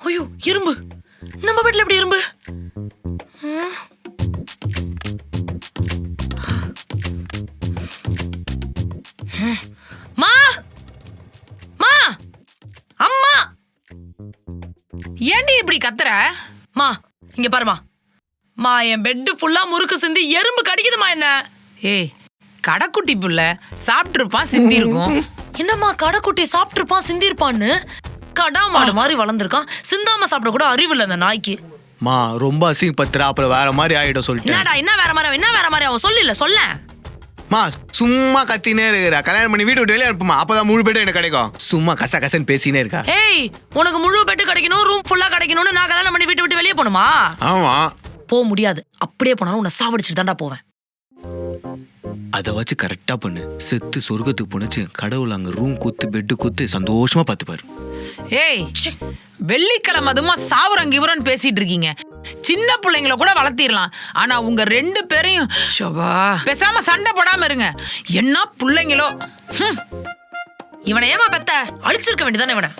ஐயோ எறும்பு, நம்ம வீட்டுல எப்படி எறும்பு? மா மா அம்மா, ஏண்டி இப்படி கத்துற? மா இங்க பாருமா, மா என் பெட்டு ஃபுல்லா முறுக்கு சிந்தி எறும்பு கடிக்குதுமா என்ன. ஏய், கடைக்குட்டி புள்ள சாப்பிட்டுருப்பான், சிந்தி இருக்கும். என்னம்மா கடைக்குட்டி சாப்பிட்டுருப்பான் சிந்திருப்பான்னு? கடா மாடு மாதிரி வளர்ந்துருக்கான், சிந்தாம சாப்பிட கூட அறிவு இல்லை அந்த நாய்க்கு. மா ரொம்ப அசிங்கப்படுத்துற, அப்புறம் வேற மாதிரி ஆயிடும் சொல்லிட்டு. என்னடா என்ன வேற மாதிரி அவன் சொல்லல சொல்ல. மா சும்மா கத்தினே இருக்கிற, கல்யாணம் பண்ணி வீட்டு விட்டு வெளியே அனுப்புமா, அப்பதான் முழு பேட்டும் எனக்கு கிடைக்கும். சும்மா கசன்னு பேசினே இருக்கா. ஏய், உனக்கு முழு பெட்டு கிடைக்கணும், ரூம் ஃபுல்லா கிடைக்கணும்னு நான் கல்யாணம் பண்ணி வீட்டு விட்டு வெளியே போணுமா? ஆமா, போக முடியாது. அப்படியே போனாலும் உன்னை சாவடிச்சுட்டு தான்டா போவேன். அதை வச்சு கரெக்டா பண்ணு. செத்து சொர்க்கத்துக்கு போனச்சு கடவுள் அங்க ரூம் கூத்து பெட்டு கூத்து சந்தோஷமா பார்த்துப்பாரு. ஏய், வெள்ளிக்கிழமை அதுமா சாவுரங்க இவரன்னு பேசிட்டு இருக்கீங்க. சின்ன பிள்ளைங்கள கூட வளர்த்திடலாம், ஆனா உங்க 2 பேரையும் பேசாம சண்டை போடாம இருங்க. என்ன பிள்ளைங்களோ. இவனை ஏமா பெத்த? அழிச்சிருக்க வேண்டியதானே இவனை.